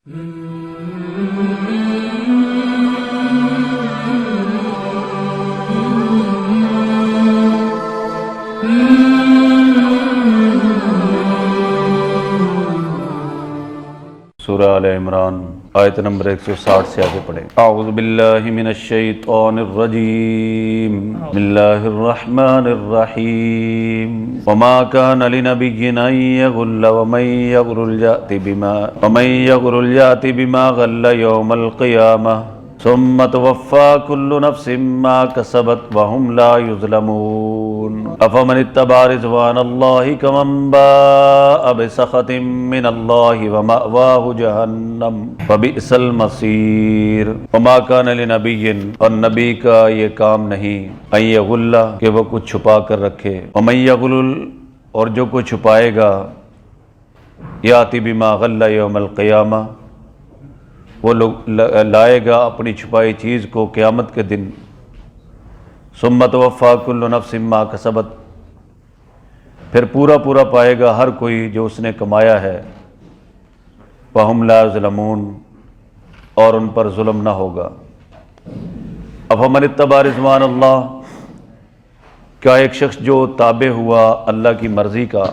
سورہ آل عمران آیت نمبر 160 سے آگے پڑھیں۔ اعوذ باللہ من الشیطان الرجیم بسم اللہ الرحمن الرحیم وما كان لنبی ان یغل ومن یغل یأت بما غل یوم القیامہ ثم توفى كل نفس ما كسبت وهم لا يظلمون افمن اتبع رضوان الله كمن باء بسخط من الله ومأواه جہنم فبئس المصیر۔ وما كان لنبی، اور نبی کا یہ کام نہیں، ان یغل کہ وہ کچھ چھپا کر رکھے، ومن یغل اور جو کچھ چھپائے گا، یاتی بما غل یوم القیامہ وہ لائے گا اپنی چھپائی چیز کو قیامت کے دن، ثم توفی کل نفس ما کسبت پھر پورا پائے گا ہر کوئی جو اس نے کمایا ہے، وہم لا یظلمون اور ان پر ظلم نہ ہوگا۔ افمن اتبع رضوان اللہ، کیا ایک شخص جو تابع ہوا اللہ کی مرضی کا،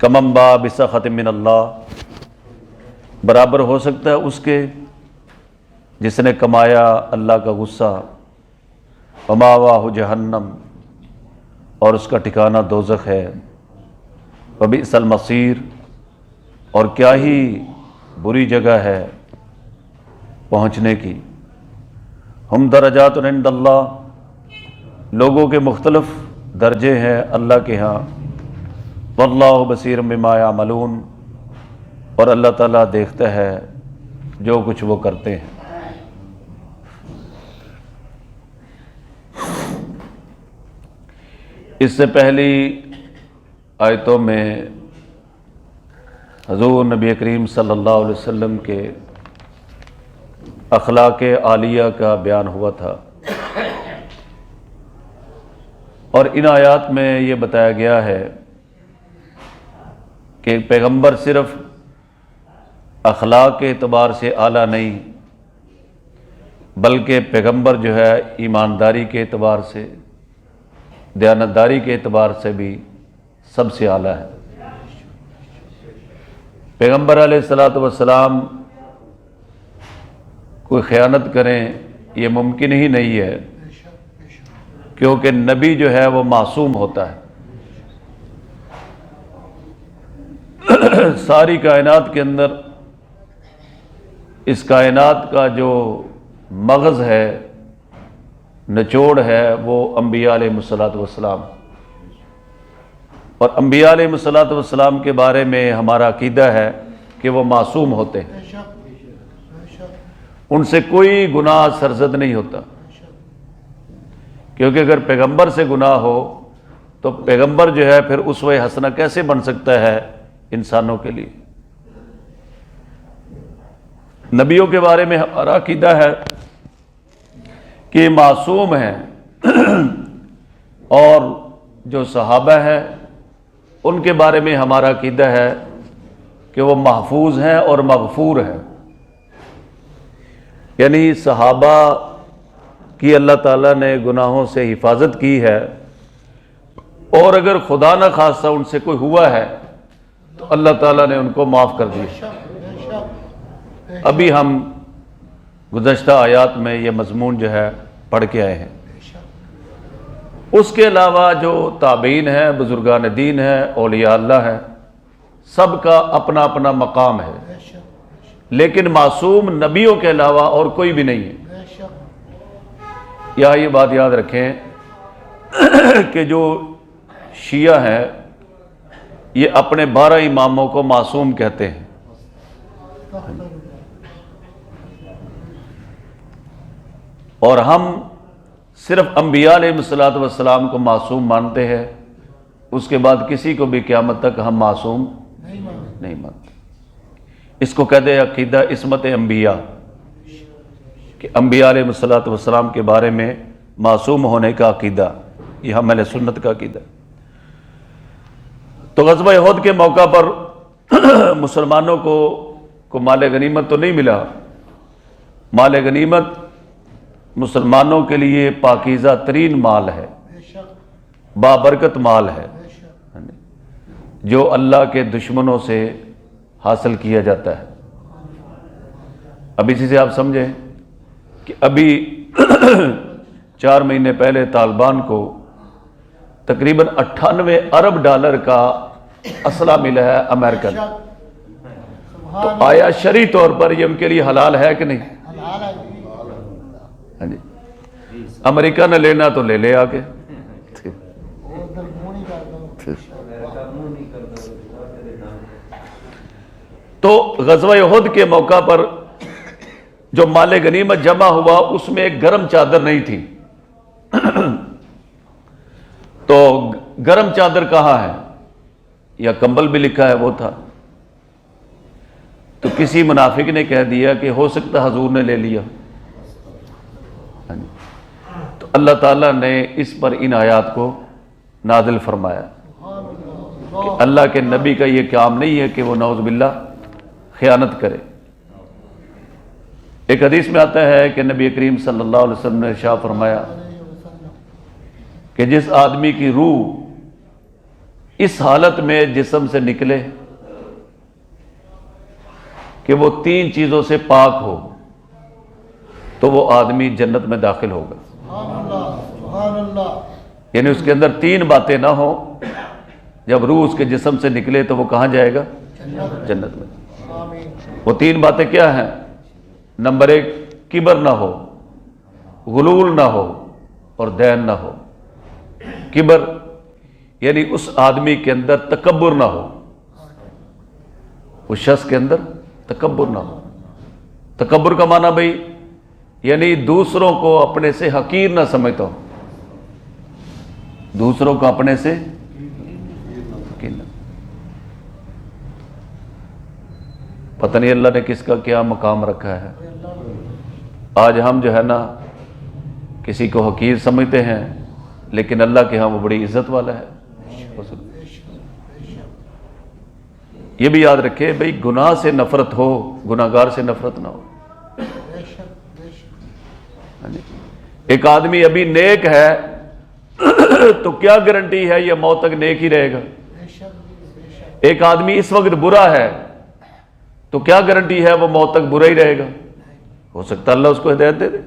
کمن باء بسخط من اللہ برابر ہو سکتا ہے اس کے جس نے کمایا اللہ کا غصہ، ومأواہ جہنم اور اس کا ٹھکانہ دوزخ ہے، وبئس المصیر اور کیا ہی بری جگہ ہے پہنچنے کی۔ ہم درجات عند اللہ، لوگوں کے مختلف درجے ہیں اللہ کے ہاں، واللہ بصیر بما یعملون اور اللہ تعالیٰ دیکھتا ہے جو کچھ وہ کرتے ہیں۔ اس سے پہلی آیتوں میں حضور نبی کریم صلی اللہ علیہ وسلم کے اخلاق عالیہ کا بیان ہوا تھا، اور ان آیات میں یہ بتایا گیا ہے کہ پیغمبر صرف اخلاق کے اعتبار سے اعلیٰ نہیں، بلکہ پیغمبر جو ہے ایمانداری کے اعتبار سے، دیانتداری کے اعتبار سے بھی سب سے اعلیٰ ہے۔ پیغمبر علیہ الصلاۃ والسلام کوئی خیانت کریں یہ ممکن ہی نہیں ہے، کیونکہ نبی جو ہے وہ معصوم ہوتا ہے۔ ساری کائنات کے اندر اس کائنات کا جو مغز ہے، نچوڑ ہے، وہ انبیاء علیہ الصلاۃ والسلام، اور انبیاء علیہ الصلاۃ والسلام کے بارے میں ہمارا عقیدہ ہے کہ وہ معصوم ہوتے ہیں، ان سے کوئی گناہ سرزد نہیں ہوتا، کیونکہ اگر پیغمبر سے گناہ ہو تو پیغمبر جو ہے پھر اسوہ حسنہ کیسے بن سکتا ہے انسانوں کے لیے۔ نبیوں کے بارے میں ہمارا عقیدہ ہے کہ معصوم ہیں، اور جو صحابہ ہیں ان کے بارے میں ہمارا عقیدہ ہے کہ وہ محفوظ ہیں اور مغفور ہیں، یعنی صحابہ کی اللہ تعالیٰ نے گناہوں سے حفاظت کی ہے، اور اگر خدا نہ خواستہ ان سے کوئی ہوا ہے تو اللہ تعالیٰ نے ان کو معاف کر دیا۔ ابھی ہم گزشتہ آیات میں یہ مضمون جو ہے پڑھ کے آئے ہیں۔ اس کے علاوہ جو تابعین ہیں، بزرگان دین ہیں، اولیاء اللہ ہیں، سب کا اپنا اپنا مقام ہے، لیکن معصوم نبیوں کے علاوہ اور کوئی بھی نہیں ہے۔ یا یہ بات یاد رکھیں کہ جو شیعہ ہیں یہ اپنے 12 اماموں کو معصوم کہتے ہیں، اور ہم صرف انبیاء علیہ الصلاۃ والسلام کو معصوم مانتے ہیں، اس کے بعد کسی کو بھی قیامت تک ہم معصوم نہیں مانتے۔ اس کو کہتے ہیں عقیدہ عصمت انبیاء، کہ انبیاء علیہ الصلاۃ والسلام کے بارے میں معصوم ہونے کا عقیدہ، یہ ہم اہل سنت کا عقیدہ۔ تو غزوہ احد کے موقع پر مسلمانوں کو کو مال غنیمت تو نہیں ملا. مال غنیمت مسلمانوں کے لیے پاکیزہ ترین مال ہے، بابرکت مال ہے، جو اللہ کے دشمنوں سے حاصل کیا جاتا ہے. اب اسی سے آپ سمجھیں کہ ابھی 4 مہینے پہلے طالبان کو تقریباً 98 ارب ڈالر کا اسلحہ ملا ہے امریکن. تو آیا شرعی طور پر یہ ان کے لیے حلال ہے کہ نہیں؟ ہاں جی، امریکہ نے لینا تو لے لے آ کے. تو غزوہ احد کے موقع پر جو مال غنیمت جمع ہوا اس میں ایک گرم چادر نہیں تھی. تو گرم چادر کہاں ہے، یا کمبل بھی لکھا ہے وہ تھا. تو کسی منافق نے کہہ دیا کہ ہو سکتا حضور نے لے لیا. تو اللہ تعالیٰ نے اس پر ان آیات کو نازل فرمایا کہ اللہ کے نبی کا یہ کام نہیں ہے کہ وہ نعوذ باللہ خیانت کرے. ایک حدیث میں آتا ہے کہ نبی کریم صلی اللہ علیہ وسلم نے ارشاد فرمایا کہ جس آدمی کی روح اس حالت میں جسم سے نکلے کہ وہ 3 چیزوں سے پاک ہو تو وہ آدمی جنت میں داخل ہوگا. یعنی اس کے اندر 3 باتیں نہ ہوں، جب روح اس کے جسم سے نکلے تو وہ کہاں جائے گا؟ جنت میں. وہ 3 باتیں کیا ہیں؟ نمبر 1، کبر نہ ہو، غلول نہ ہو اور دین نہ ہو. کبر یعنی اس آدمی کے اندر تکبر نہ ہو، اس شخص کے اندر تکبر نہ ہو. تکبر کا معنی بھائی یعنی دوسروں کو اپنے سے حقیر نہ سمجھتا ہو، دوسروں کو اپنے سے حقیر نہ. پتہ نہیں اللہ نے کس کا کیا مقام رکھا ہے. آج ہم جو ہے نا کسی کو حقیر سمجھتے ہیں، لیکن اللہ کے ہاں وہ بڑی عزت والا ہے. یہ بھی یاد رکھے بھئی گناہ سے نفرت ہو، گناہگار سے نفرت نہ ہو. ایک آدمی ابھی نیک ہے تو کیا گارنٹی ہے یہ موت تک نیک ہی رہے گا. ایک آدمی اس وقت برا ہے تو کیا گارنٹی ہے وہ موت تک برا ہی رہے گا. ہو سکتا اللہ اس کو ہدایت دے دے.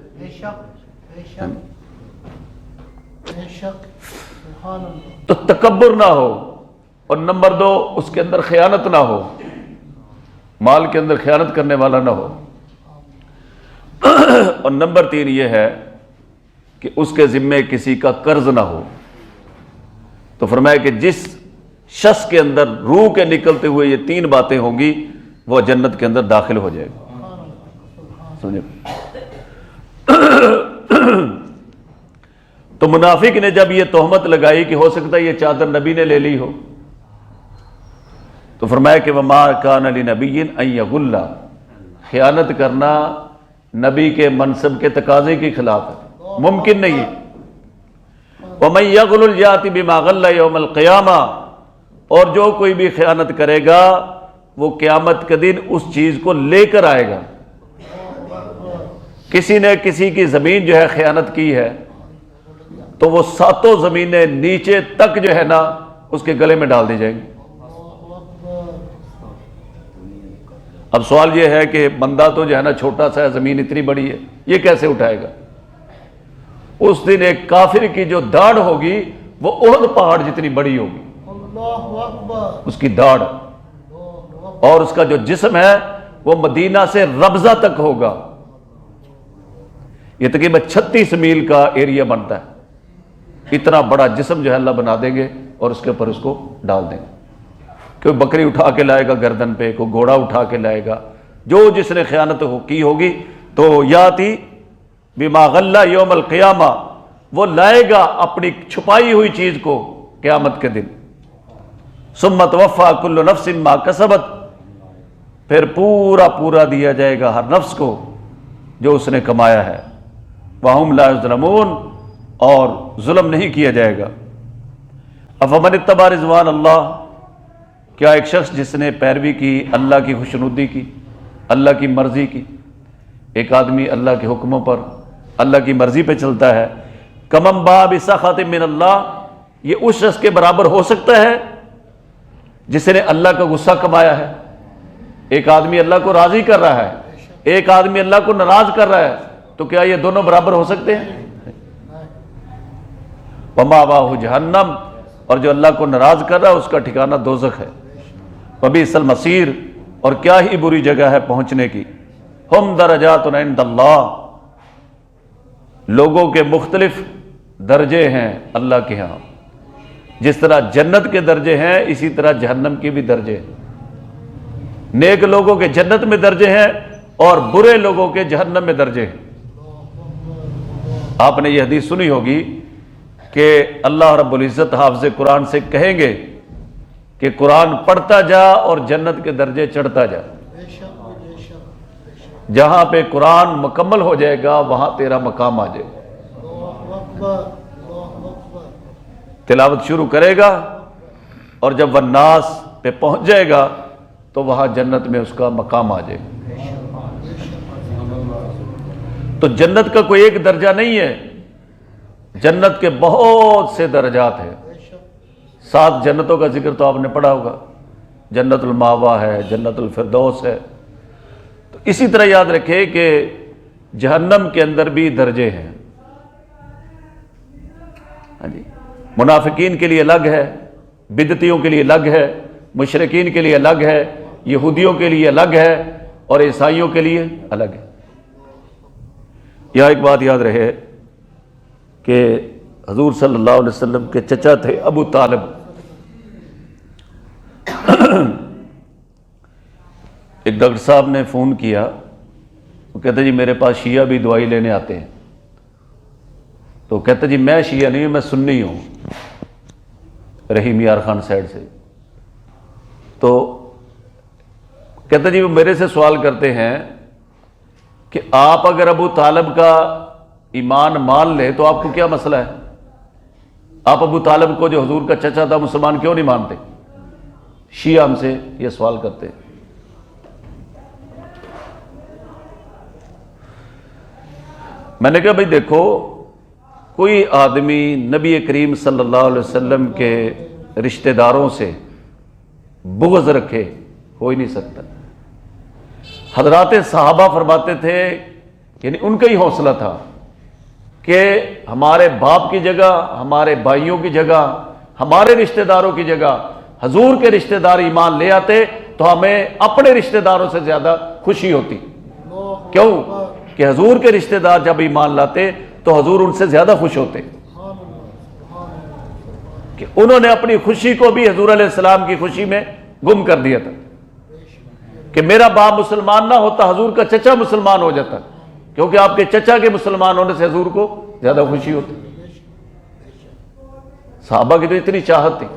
تو تکبر نہ ہو، اور نمبر 2 اس کے اندر خیانت نہ ہو، مال کے اندر خیانت کرنے والا نہ ہو. اور نمبر 3 یہ ہے کہ اس کے ذمے کسی کا قرض نہ ہو. تو فرمایا کہ جس شخص کے اندر روح کے نکلتے ہوئے یہ 3 باتیں ہوں گی وہ جنت کے اندر داخل ہو جائے گا. سمجھے؟ تو منافق نے جب یہ تہمت لگائی کہ ہو سکتا ہے یہ چادر نبی نے لے لی ہو، تو فرمایا کہ وَمَا كَانَ لِنَبِيٍّ أَن يَغُلَّ، خیانت کرنا نبی کے منصب کے تقاضے کے خلاف ہے، ممکن نہیں ہے. وَمَن يَغْلُلْ يَأْتِ بِمَا غَلَّ يَوْمَ الْقِيَامَةِ، اور جو کوئی بھی خیانت کرے گا وہ قیامت کے دن اس چیز کو لے کر آئے گا. کسی نے کسی کی زمین جو ہے خیانت کی ہے تو وہ 7 زمینیں نیچے تک جو ہے نا اس کے گلے میں ڈال دی جائیں گی. اب سوال یہ ہے کہ بندہ تو جو ہے نا چھوٹا سا ہے، زمین اتنی بڑی ہے، یہ کیسے اٹھائے گا؟ اس دن ایک کافر کی جو داڑھ ہوگی وہ احد پہاڑ جتنی بڑی ہوگی، اس کی داڑھ، اور اس کا جو جسم ہے وہ مدینہ سے ربضہ تک ہوگا. یہ تقریباً 36 میل کا ایریا بنتا ہے. اتنا بڑا جسم جو ہے اللہ بنا دیں گے اور اس کے اوپر اس کو ڈال دیں گے. کوئی بکری اٹھا کے لائے گا گردن پہ، کوئی گھوڑا اٹھا کے لائے گا، جو جس نے خیانت کی ہوگی تو یاتی بما غلہ یوم القیامہ، وہ لائے گا اپنی چھپائی ہوئی چیز کو قیامت کے دن. ثم توفی کل نفس ما کسبت، پھر پورا دیا جائے گا ہر نفس کو جو اس نے کمایا ہے. وَهُمْ لَا يُظْلَمُونَ، اور ظلم نہیں کیا جائے گا. افمن اتبع رضوان اللہ، کیا ایک شخص جس نے پیروی کی اللہ کی خوشنودی کی، اللہ کی مرضی کی، ایک آدمی اللہ کے حکموں پر اللہ کی مرضی پہ چلتا ہے، کمم باء بسخط من اللہ، یہ اس شخص کے برابر ہو سکتا ہے جس نے اللہ کا غصہ کمایا ہے؟ ایک آدمی اللہ کو راضی کر رہا ہے، ایک آدمی اللہ کو ناراض کر رہا ہے، تو کیا یہ دونوں برابر ہو سکتے ہیں؟ وَمَأْوَاهُ جہنم، اور جو اللہ کو ناراض کر رہا ہے اس کا ٹھکانہ دوزخ ہے۔ وَبِئْسَ الْمَصِيرُ، اور کیا ہی بری جگہ ہے پہنچنے کی۔ ہم درجات عند اللہ، لوگوں کے مختلف درجے ہیں اللہ کے ہاں، جس طرح جنت کے درجے ہیں اسی طرح جہنم کے بھی درجے ہیں۔ نیک لوگوں کے جنت میں درجے ہیں اور برے لوگوں کے جہنم میں درجے ہیں۔ آپ نے یہ حدیث سنی ہوگی کہ اللہ رب العزت حافظ قرآن سے کہیں گے کہ قرآن پڑھتا جا اور جنت کے درجے چڑھتا جا، جہاں پہ قرآن مکمل ہو جائے گا وہاں تیرا مقام آ جائے گا۔ تلاوت شروع کرے گا اور جب والناس پہ پہنچ جائے گا تو وہاں جنت میں اس کا مقام آ جائے گا۔ تو جنت کا کوئی ایک درجہ نہیں ہے، جنت کے بہت سے درجات ہیں۔ 7 جنتوں کا ذکر تو آپ نے پڑھا ہوگا، جنت المأویٰ ہے، جنت الفردوس ہے۔ تو اسی طرح یاد رکھے کہ جہنم کے اندر بھی درجے ہیں۔ ہاں جی، منافقین کے لیے الگ ہے، بدعتیوں کے لیے الگ ہے، مشرکین کے لیے الگ ہے، یہودیوں کے لیے الگ ہے اور عیسائیوں کے لیے الگ ہے۔ یہاں ایک بات یاد رہے کہ حضور صلی اللہ علیہ وسلم کے چچا تھے ابو طالب۔ ایک ڈاکٹر صاحب نے فون کیا، وہ کہتے جی میرے پاس شیعہ بھی دوائی لینے آتے ہیں۔ تو کہتے جی میں شیعہ نہیں ہوں، میں سنی ہوں، رحیم یار خان سائڈ سے۔ تو کہتے جی وہ میرے سے سوال کرتے ہیں کہ آپ اگر ابو طالب کا ایمان مان لے تو آپ کو کیا مسئلہ ہے؟ آپ ابو طالب کو جو حضور کا چچا تھا مسلمان کیوں نہیں مانتے؟ شیعہ ہم سے یہ سوال کرتے ہیں۔ میں نے کہا بھائی دیکھو، کوئی آدمی نبی کریم صلی اللہ علیہ وسلم کے رشتہ داروں سے بغض رکھے ہو ہی نہیں سکتا۔ حضرات صحابہ فرماتے تھے، یعنی ان کا ہی حوصلہ تھا کہ ہمارے باپ کی جگہ، ہمارے بھائیوں کی جگہ، ہمارے رشتہ داروں کی جگہ حضور کے رشتہ دار ایمان لے آتے تو ہمیں اپنے رشتہ داروں سے زیادہ خوشی ہوتی۔ کیوں کہ حضور کے رشتہ دار جب ایمان لاتے تو حضور ان سے زیادہ خوش ہوتے، کہ انہوں نے اپنی خوشی کو بھی حضور علیہ السلام کی خوشی میں گم کر دیا تھا۔ کہ میرا باپ مسلمان نہ ہوتا، حضور کا چچا مسلمان ہو جاتا، کیونکہ آپ کے چچا کے مسلمان ہونے سے حضور کو زیادہ خوشی ہوتی۔ صحابہ کی تو اتنی چاہت تھی۔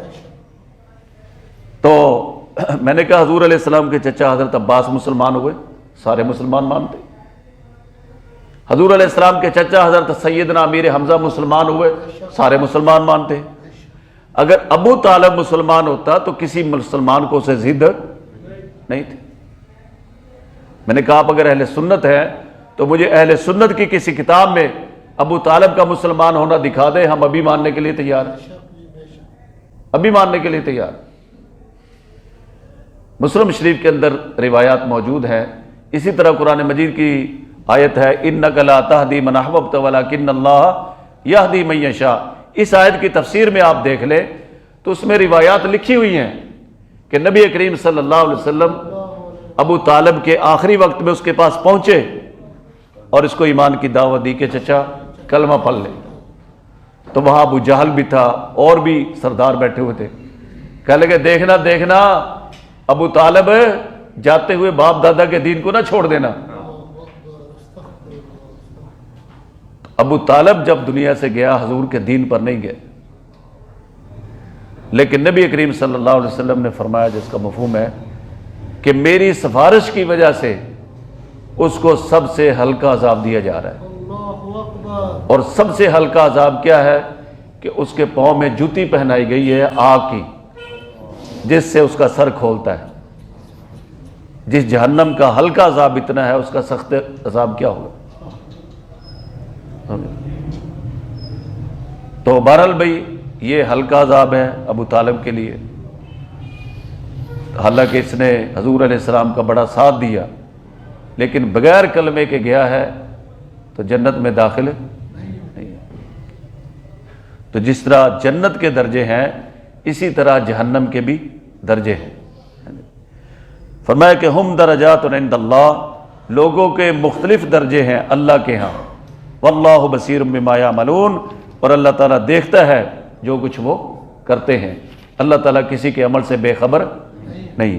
تو میں نے کہا حضور علیہ السلام کے چچا حضرت عباس مسلمان ہوئے، سارے مسلمان مانتے۔ حضور علیہ السلام کے چچا حضرت سیدنا امیر حمزہ مسلمان ہوئے، سارے مسلمان مانتے۔ اگر ابو طالب مسلمان ہوتا تو کسی مسلمان کو اسے ضد نہیں تھی۔ میں نے کہا آپ اگر اہل سنت ہیں تو مجھے اہل سنت کی کسی کتاب میں ابو طالب کا مسلمان ہونا دکھا دے، ہم ابھی ماننے کے لیے تیار ہیں، ابھی ماننے کے لیے تیار۔ مسلم شریف کے اندر روایات موجود ہیں، اسی طرح قرآن مجید کی آیت ہے اِنَّكَ لَا تَهْدِي مَنْ أَحْبَبْتَ وَلَكِنَّ اللَّهَ يَهْدِي مَن يَشَاءُ۔ اس آیت کی تفسیر میں آپ دیکھ لیں تو اس میں روایات لکھی ہوئی ہیں کہ نبی کریم صلی اللہ علیہ وسلم ابو طالب کے آخری وقت میں اس کے پاس پہنچے اور اس کو ایمان کی دعوت دی کہ چچا کلمہ پڑھ لے۔ تو وہاں ابو جہل بھی تھا اور بھی سردار بیٹھے ہوئے تھے، کہنے لگے دیکھنا دیکھنا ابو طالب جاتے ہوئے باپ دادا کے دین کو نہ چھوڑ دینا۔ ابو طالب جب دنیا سے گیا حضور کے دین پر نہیں گئے، لیکن نبی کریم صلی اللہ علیہ وسلم نے فرمایا جس کا مفہوم ہے کہ میری سفارش کی وجہ سے اس کو سب سے ہلکا عذاب دیا جا رہا ہے۔ اور سب سے ہلکا عذاب کیا ہے کہ اس کے پاؤں میں جوتی پہنائی گئی ہے آگ کی، جس سے اس کا سر کھولتا ہے۔ جس جہنم کا ہلکا عذاب اتنا ہے، اس کا سخت عذاب کیا ہوگا؟ تو بہرحال بھائی یہ ہلکا عذاب ہے ابو طالب کے لیے، حالانکہ اس نے حضور علیہ السلام کا بڑا ساتھ دیا، لیکن بغیر کلمے کے گیا ہے تو جنت میں داخل نہیں ہے۔ تو جس طرح جنت کے درجے ہیں اسی طرح جہنم کے بھی درجے ہیں۔ فرمایا کہ ہم درجات عند اللہ، لوگوں کے مختلف درجے ہیں اللہ کے ہاں، واللہ بصیر بما یعملون، اور اللہ تعالیٰ دیکھتا ہے جو کچھ وہ کرتے ہیں۔ اللہ تعالیٰ کسی کے عمل سے بے خبر نہیں ہے۔